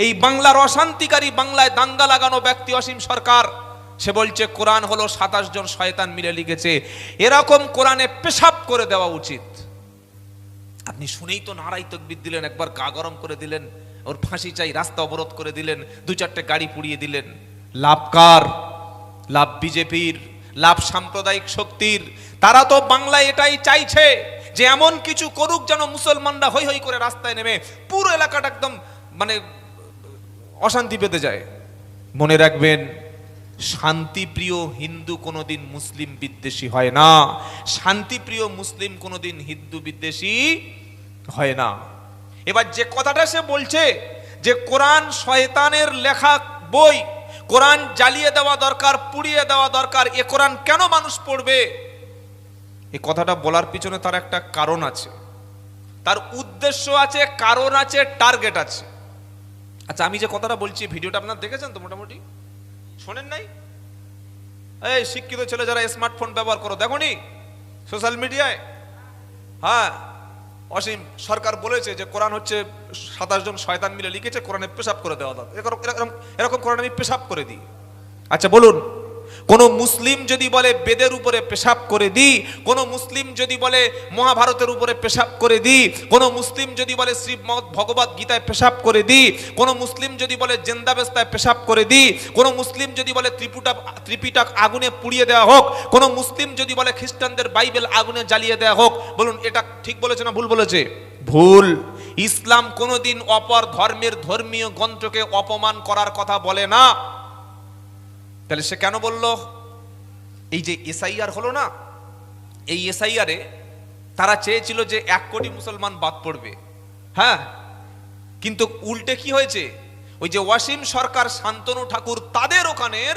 এই বাংলার অশান্তিকারী, বাংলায় দাঙ্গা লাগানো ব্যক্তি অসীম সরকার, সে বলছে কোরআন হলো 27 জন শয়তান মিলে লিখেছে। এরকম কোরআনে পেশাব করে দেওয়া উচিত। আপনি শুনেই তো নারাই তাকবীর দিলেন, একবার গা গরম করে দিলেন, ওর ফাঁসি চাই, রাস্তা অবরোধ করে দিলেন, 2-4টে গাড়ি পুড়িয়ে দিলেন। লাভ কার? লাভ বিজেপির, লাভ সাম্প্রদায়িক শক্তির। তারা তো বাংলায় এটাই চাইছে যে এমন কিছু করুক যেন মুসলমানরা হৈ হৈ করে রাস্তায় নেমে পুরো এলাকাটা একদম মানে অশান্তি পেতে যায়। মনে রাখবেন, শান্তিপ্রিয় হিন্দু কোনোদিন মুসলিম বিদ্বেষী হয় না, শান্তিপ্রিয় মুসলিম কোনোদিন হিন্দু বিদ্বেষী হয় না। এবার যে কথাটা সে বলছে যে কোরআন শয়তানের লেখা বই, কোরআন জ্বালিয়ে দেওয়া দরকার, পুড়িয়ে দেওয়া দরকার, এ কোরআন কেন মানুষ পড়বে? এই কথাটা বলার পিছনে তার একটা কারণ আছে, তার উদ্দেশ্য আছে, কারণ আছে, টার্গেট আছে। আচ্ছা, আমি যে কথাটা বলছি ভিডিওটা আপনারা দেখেছেন তো মোটামুটি? শোনেন নাই? এই শিক্ষিত ছেলে যারা স্মার্টফোন ব্যবহার করো, দেখোনি সোশ্যাল মিডিয়ায়? হ্যাঁ, অসীম সরকার বলেছে যে কোরআন হচ্ছে 27 জন শয়তান মিলে লিখেছে, কোরআনে পেশাব করে দেওয়া দরকার। এরকম কোরআন আমি পেশাব করে দিই। আচ্ছা বলুন, কোন মুসলিম যদি বলে বেদের উপরে পেশাব করে দিই, কোন মুসলিম যদি বলে মহাভারতের উপরে পেশাব করে দিই, কোন মুসলিম যদি বলে শ্রীমদ্ ভগবত গীতায় পেশাব করে দিই, কোন মুসলিম যদি বলে জেন্দাবেস্তায় পেশাব করে দিই, কোন মুসলিম যদি বলে ত্রিপিটক আগুনে পুড়িয়ে দেওয়া হোক, কোন মুসলিম যদি বলে খ্রিস্টানদের বাইবেল আগুনে জ্বালিয়ে দেওয়া হোক, বলুন এটা ঠিক বলেছে না ভুল বলেছে? ভুল। ইসলাম কোনোদিন অপর ধর্মের ধর্মীয় গ্রন্থকে অপমান করার কথা বলে না। তাহলে সে কেন বলল? এই যে এসআইআর হলো না, এই এসআইআরে তারা চেয়েছিল যে 1 কোটি মুসলমান বাদ পড়বে। হ্যাঁ, কিন্তু উল্টে কি হয়েছে? ওই যে ওয়াসিম সরকার, শান্তনু ঠাকুর, তাদের ওখানের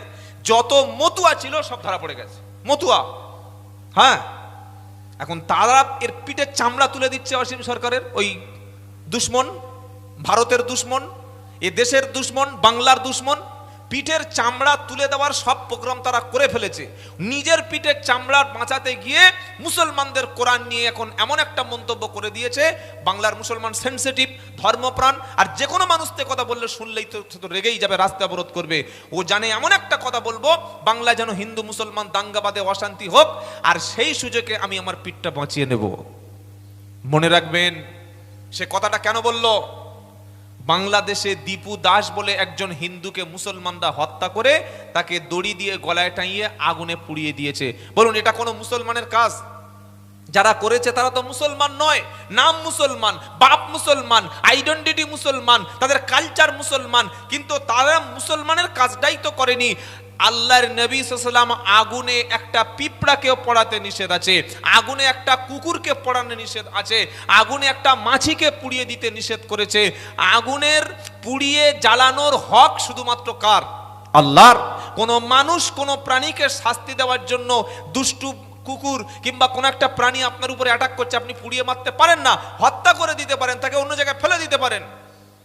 যত মতুয়া ছিল সব ধরা পড়ে গেছে। মতুয়া, হ্যাঁ, এখন তারা এর পিঠের চামড়া তুলে দিচ্ছে ওয়াসিম সরকারের। ওই দুশ্মন, ভারতের দুশ্মন, এ দেশের দুশ্মন, বাংলার দুশ্মন, পিঠের চামড়া তুলে দেওয়ার সব প্রোগ্রাম তারা করে ফেলেছে। নিজের পিঠের চামড়া বাঁচাতে গিয়ে মুসলমানদের কোরআন নিয়ে এখন এমন একটা মন্তব্য করে দিয়েছে, বাংলার মুসলমান সেনসিটিভ, ধর্মপ্রাণ, আর যে কোনো মানুষকে কথা বললে শুনলেই তো রেগেই যাবে, রাস্তা অবরোধ করবে। ও জানে এমন একটা কথা বলবো বাংলা যেন হিন্দু মুসলমান দাঙ্গাবাদে অশান্তি হোক, আর সেই সুযোগে আমি আমার পিঠটা বাঁচিয়ে নেব। মনে রাখবেন সে কথাটা কেন বলল? বাংলাদেশে দীপু দাস বলে একজন হিন্দুকে মুসলমানরা হত্যা করে তাকে দড়ি দিয়ে গলায় টাঙিয়ে আগুনে পুড়িয়ে দিয়েছে। বলুন এটা কোনো মুসলমানের কাজ? যারা করেছে তারা তো মুসলমান নয়, নাম মুসলমান, বাপ মুসলমান, আইডেন্টিটি মুসলমান, তাদের কালচার মুসলমান, কিন্তু তারা মুসলমানের কাজটাই তো করেনি। আল্লাহর নবী সাল্লাল্লাহু আলাইহি ওয়াসাল্লাম আগুনে একটা পিঁপড়াকেও পোড়াতে নিষেধ আছে, আগুনে একটা কুকুরকে পোড়ানো নিষেধ আছে, আগুনে একটা মাছিকে পুড়িয়ে দিতে নিষেধ করেছে। আগুনের পুড়িয়ে জ্বালানোর হক শুধুমাত্র কার? আল্লাহর। কোন মানুষ কোন প্রাণীকে শাস্তি দেওয়ার জন্য, দুষ্টু কুকুর কিংবা কোন একটা প্রাণী আপনার উপরে অ্যাটাক করছে, আপনি পুড়িয়ে মারতে পারেন না, হত্যা করে দিতে পারেন, তাকে অন্য জায়গায় ফেলে দিতে পারেন।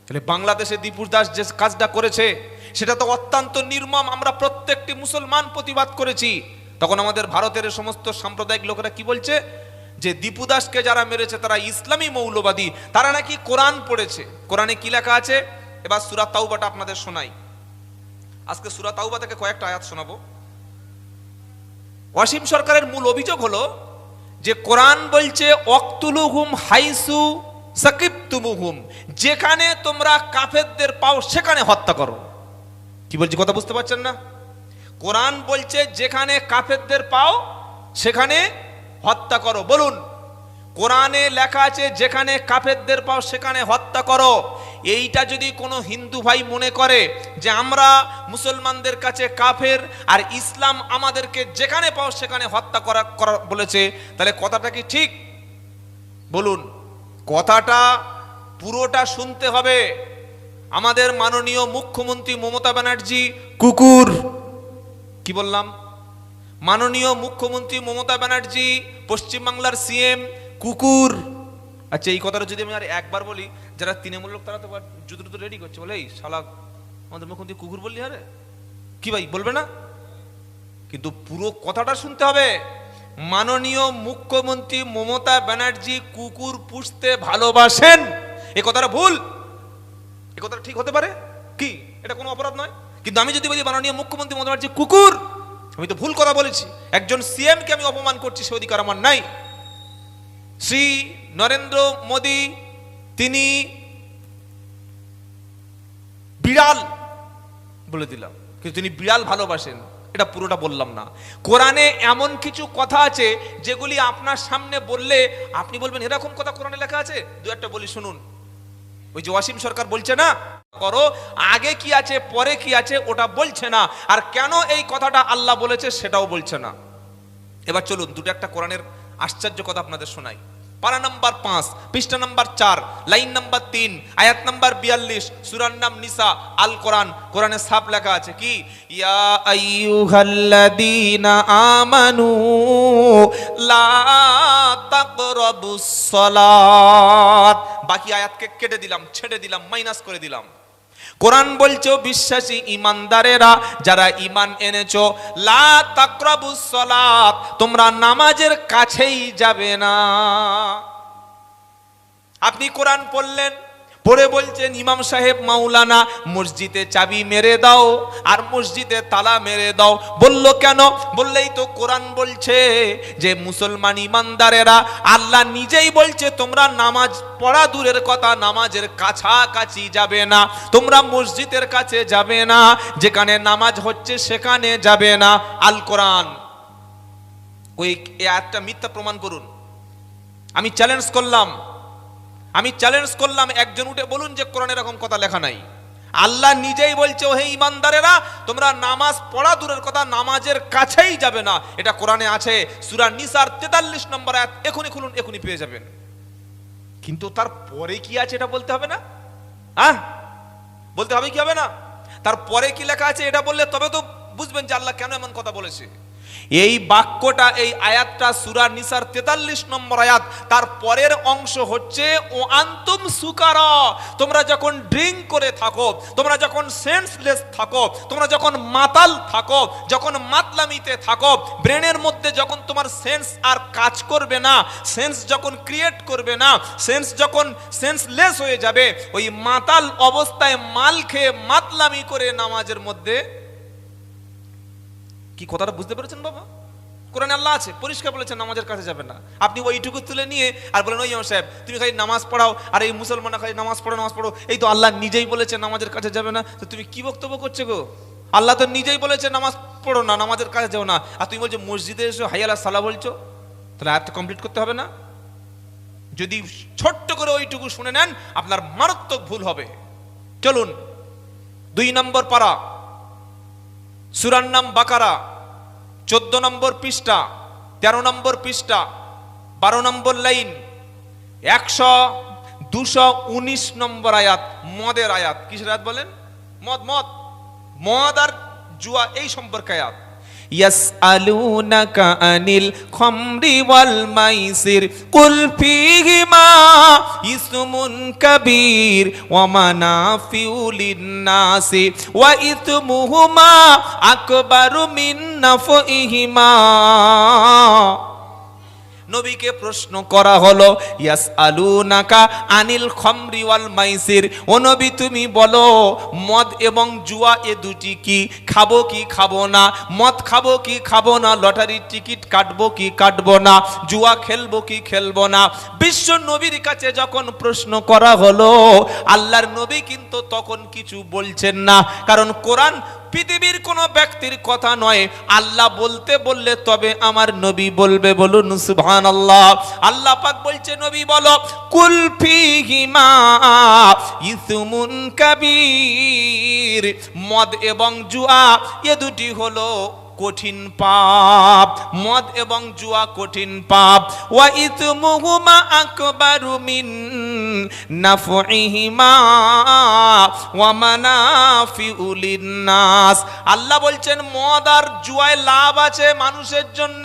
তাহলে বাংলাদেশে দীপু দাস যে কাজটা করেছে সেটা তো অত্যন্ত নির্মম। আমরা প্রত্যেকটি মুসলমান প্রতিবাদ করেছি। তখন আমাদের ভারতের সমস্ত সাম্প্রদায়িক লোকেরা কি বলছে? যে দীপু দাসকে যারা মেরেছে তারা ইসলামী মৌলবাদী, তারা নাকি কোরআন পড়েছে। কোরআনে কি লেখা আছে? এবার সূরা তাওবাটা আপনাদের শোনাই। আজকে সূরা তাওবা থেকে কয়েকটা আয়াত শোনাবো। ওয়াসিম সরকারের মূল অভিযোগ হলো যে কোরআন বলছে ওয়াকতুলুহুম হাইসু সাকিবতুমুহুম, যেখানে তোমরা কাফেরদের পাও সেখানে হত্যা করো। কি বলছি কথা বুঝতে পারছেন না? কোরআন বলছে যেখানে কাফেরদের পাও সেখানে হত্যা করো। বলুন, কোরআনে লেখা আছে যেখানে কাফেরদের পাও সেখানে হত্যা করো। এইটা যদি কোনো হিন্দু ভাই মনে করে যে আমরা মুসলমানদের কাছে কাফের আর ইসলাম আমাদেরকে যেখানে পাও সেখানে হত্যা করা বলেছে, তাহলে কথাটা কি ঠিক? বলুন, কথাটা পুরোটা শুনতে হবে। আমাদের মাননীয় মুখ্যমন্ত্রী মমতা ব্যানার্জি কুকুর। কি বললাম? মাননীয় মুখ্যমন্ত্রী মমতা ব্যানার্জি, পশ্চিমবাংলার সিএম কুকুর। আচ্ছা, এই কথাটা যদি আমি আর একবার বলি, যারা তৃণমূল লোক তারা তো জুতো রেডি করছে, বলে এই শালা আমাদের মুখ্যমন্ত্রী কুকুর বললি, আরে কি ভাই বলবে না? কিন্তু পুরো কথাটা শুনতে হবে। মাননীয় মুখ্যমন্ত্রী মমতা ব্যানার্জি কুকুর পুষতে ভালোবাসেন, এ কথাটা ভুল। এ কথা ঠিক হতে পারে কি? এটা কোনো অপরাধ নয়। কিন্তু আমি যদি বলি মাননীয় মুখ্যমন্ত্রী মমতা ব্যানার্জি কুকুর, আমি তো ভুল কথা বলেছি। একজন সিএম কে আমি অপমান করছি, সে অধিকার আমার নাই। শ্রী নরেন্দ্র মোদী তিনি বিড়াল বলে দিলাম, কিন্তু তিনি বিড়াল ভালোবাসেন, এটা পুরোটা বললাম না। কোরআনে এমন কিছু কথা আছে যেগুলি আপনার সামনে বললে আপনি বলবেন এরকম কথা কোরআনে লেখা আছে। দু একটা বলি শুনুন। ওই যে ওয়াসিম সরকার বলছে না, করো আগে কি আছে পরে কি আছে ওটা বলছে না, আর কেন এই কথাটা আল্লাহ বলেছে সেটাও বলছে না। এবার চলুন দুটো একটা কোরআনের আশ্চর্য কথা আপনাদের শোনাই। পারা নাম্বার 5, পৃষ্ঠা নাম্বার 4, লাইন নাম্বার 3, আয়াত নাম্বার 42, সূরার নাম নিসা, আল কোরআন। কোরআনে সাফ লেখা আছে কি? ইয়া আইয়ুহাল্লাযীনা আমানু লা তাকরাবুস সালাত। বাকি আয়াতকে কেটে দিলাম, ছেড়ে দিলাম, মাইনাস করে দিলাম। কোরআন বলছো বিশ্বাসী ইমানদারেরা যারা ইমান এনেছো, লা তাকরাবুস সালাত, তোমরা নামাজের কাছেই যাবে না। আপনি কোরআন পড়লেন, পড়ে বলছেন ইমাম সাহেব মাওলানা মসজিদে চাবি মেরে দাও আর মসজিদে তালা মেরে দাও। বললো কেন? বললেই তো কোরআন বলছে যে মুসলমান ইমানদারেরা, আল্লাহ নিজেই বলছে তোমরা নামাজ পড়া দূরের কথা নামাজের কাছাকাছি যাবে না, তোমরা মসজিদের কাছে যাবে না, যেখানে নামাজ হচ্ছে সেখানে যাবে না। আল কোরআন। ওই আয়াতটা মিথ্যা প্রমাণ করুন। আমি চ্যালেঞ্জ করলাম, একজন উঠে বলুন যে কোরআনে এরকম কথা লেখা নাই। আল্লাহ নিজেই বলছে হে ইমানদারেরা তোমরা নামাজ পড়া দূরের কথা নামাজের কাছেই যাবে না, এটা কোরআনে আছে। সূরা নিসার 43 নম্বর আয়াত, এখনই খুলুন, এখনই পেয়ে যাবেন। কিন্তু তারপরে কি আছে এটা বলতে হবে না? বলতে হবে কি হবে না? তারপরে কি লেখা আছে এটা বললে তবে তো বুঝবেন যে আল্লাহ কেন এমন কথা বলেছে। এই বাক্যটা, এই আয়াতটা সূরা নিসার 43 নম্বর আয়াত, তার পরের অংশ হচ্ছে ও আনতুম সুকারা, তোমরা যখন ড্রিঙ্ক করে থাকো, তোমরা যখন সেন্সলেস থাকো, তোমরা যখন মাতাল থাকো, যখন মাতলামিতে থাকো, ব্রেনের মধ্যে যখন তোমার সেন্স আর কাজ করবে না, সেন্স যখন ক্রিয়েট করবে না, সেন্স যখন সেন্সলেস হয়ে যাবে, ওই মাতাল অবস্থায় মাল খেয়ে মাতলামি করে নামাজের মধ্যে। কি কথাটা বুঝতে পেরেছেন বাবা? কোরআনে আল্লাহ আছে, পরিষ্কার বলেছেন নামাজের কাছে যাবে না। আপনি ওইটুকু তুলে নিয়ে আর বলেন ওই ইমাম সাহেব তুমি খালি নামাজ পড়াও আর এই মুসলমানরা খালি নামাজ পড়ো, এই তো আল্লাহ নিজেই বলেছে নামাজের কাছে যাবে না, তো তুমি কি বক্তব্য করছো গো? আল্লাহ তো নিজেই বলেছে নামাজ পড়ো না, নামাজের কাছে যাও না, আর তুমি বলছো মসজিদে এসো হাইয়া আলা সালাহ বলছো, তাহলে আয়াতটা কমপ্লিট করতে হবে না? যদি ছোট্ট করে ওইটুকু শুনে নেন আপনার মারাত্মক ভুল হবে। চলুন 2 নম্বর পারা, সূরার নাম বাকারা, 14 নম্বর পৃষ্ঠা, 13 নম্বর পৃষ্ঠা, 12 নম্বর লাইন, 219 নম্বর আয়াত, মদের আয়াত। কিসের আয়াত বলেন? মদ আর জুয়া এই সম্পর্কে আয়াত। ইয়াসআলুনাকা আনিল খামরি ওয়াল মাইসির কুল ফীহিমা ইসমুন কাবীর ওয়া মানাফিউ লিন-নাসি ওয়া ইসমুহুমা আকবারু মিন নাফইহিমা। নবীকে প্রশ্ন করা হলো ইয়াসআলুনাকা আনিল খামরি ওয়াল মাইসির, ও নবী তুমি বলো মদ এবং জুয়া এ দুটি কি, খাবো কি খাবো না, মদ খাবো কি খাবো না, লটারির টিকিট কাটবো কি কাটবো না, জুয়া খেলবো কি খেলবো না। বিশ্ব নবীর কাছে যখন প্রশ্ন করা হলো আল্লাহর নবী কিন্তু তখন কিছু বলছেন না, কারণ কোরআন পৃথিবীর কোন ব্যক্তির কথা নয়, আল্লাহ বলতে বললে তবে আমার নবী বলবে। বলুন সুবহানাল্লাহ। আল্লাহ পাক বলছে নবী বলো কুল ফীহিমা ইসমুন কাবীর, মদ এবং জুয়া এ দুটি হলো কঠিন পাপ, মদ এবং জুয়া কঠিন পাপ। ওয়া ইসমুহুমা আকবারু মিন নাফইহিমা ওয়া মানাফিউ লিন-নাস। আল্লাহ বলছেন মদ আর জুয়ায় লাভ আছে মানুষের জন্য।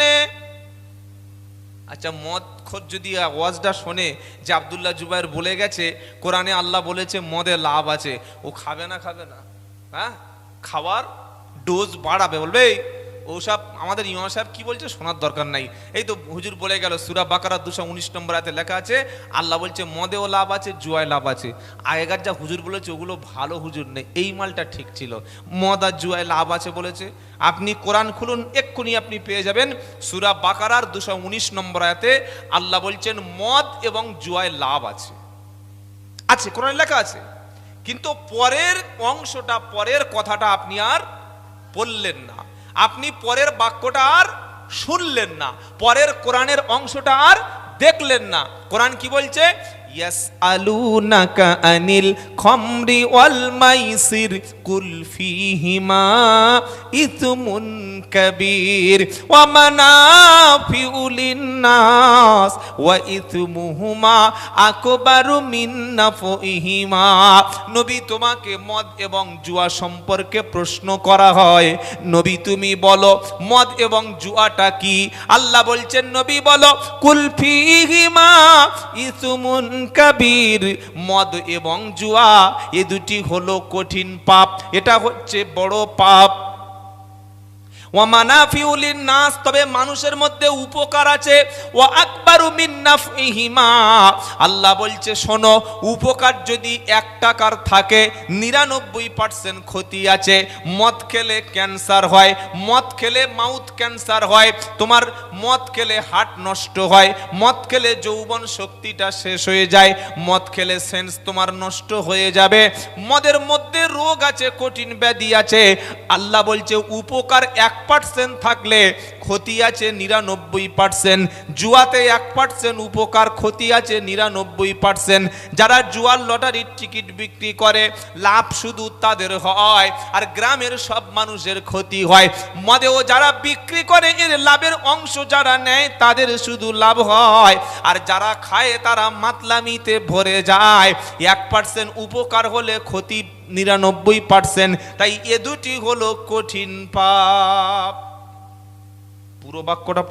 আচ্ছা মদ খোর যদি ওয়াজটা শোনে যে আব্দুল্লাহ জুবায়ের বলে গেছে কোরআনে আল্লাহ বলেছে মদে লাভ আছে, ও খাবে না? হ্যাঁ, খাওয়ার ডোজ বাড়াবে, বলবে ওসব আমাদের ইমাম সাহেব কি বলছে শোনার দরকার নাই। এই তো হুজুর বলে গেল, সূরা বাকারা 219 নম্বর আয়াতে লেখা আছে, আল্লাহ বলছে মদেও লাভ আছে, জুয়ায় লাভ আছে। আগেকার যা হুজুর বলেছে ওগুলো ভালো হুজুর নেই, এই মালটা ঠিক ছিল। মদ আর জুয়ায় লাভ আছে বলেছে। আপনি কোরআন খুলুন, এক্ষুনি আপনি পেয়ে যাবেন সূরা বাকারার 219 নম্বর আয়াতে আল্লাহ বলছেন মদ এবং জুয়ায় লাভ আছে। আছে, কোরআনে লেখা আছে। কিন্তু পরের অংশটা, পরের কথাটা আপনি আর পড়লেন না, আপনি পরের বাক্যটা আর শুনলেন না, পরের কোরআনের অংশটা আর দেখলেন না। কোরআন কি বলছে? ইয়াসআলুনাকা আনিল খামরি ওয়াল মাইসির কুল ফীহিমা ইসমুন কাবীর ওয়া মানাফিউ লিন-নাস ওয়া ইসমুহুমা আকবারু মিন নাফইহিমা। নবী, তোমাকে মদ এবং জুয়া সম্পর্কে প্রশ্ন করা হয়, নবী তুমি বলো মদ এবং জুয়াটা কি? আল্লাহ বলছেন নবী বলো কুল ফীহিমা ইসমুন কাবীর, মদ এবং জুয়া এ দুটি হলো কঠিন পাপ, এটা হচ্ছে বড় পাপ। ওয়া মানাফিউ লিন-নাস, তবে মানুষের মধ্যে উপকার আছে। ওয়া আকবারু মিন নাফইহিমা, আল্লাহ বলছে শোনো, উপকার যদি 1 টাকার থাকে 99% ক্ষতি আছে। মদ খেলে ক্যান্সার হয়, মদ খেলে মাউথ ক্যান্সার হয়, তোমার মদ খেলে হার্ট নষ্ট হয়, মদ খেলে যৌবন শক্তিটা শেষ হয়ে যায়, মদ খেলে সেন্স তোমার নষ্ট হয়ে যাবে। মদের মধ্যে রোগ আছে, কঠিন ব্যাধি আছে। আল্লাহ বলছে উপকার 1% থাকলে ক্ষতি আছে 99%। জুয়াতে 1% উপকার, ক্ষতি আছে 99%। যারা জুয়ার লটারির টিকিট বিক্রি করে লাভ শুধু তাদের হয়, আর গ্রামের সব মানুষের ক্ষতি হয়। মদেও যারা বিক্রি করে এর লাভের অংশ যারা নেয় তাদের শুধু লাভ হয়, আর যারা খায় তারা মাতলামিতে ভরে যায়। 1% উপকার হলে ক্ষতি 99%। তাই এ দুটি হলো কঠিন পাপ। পুরো বাক্যটা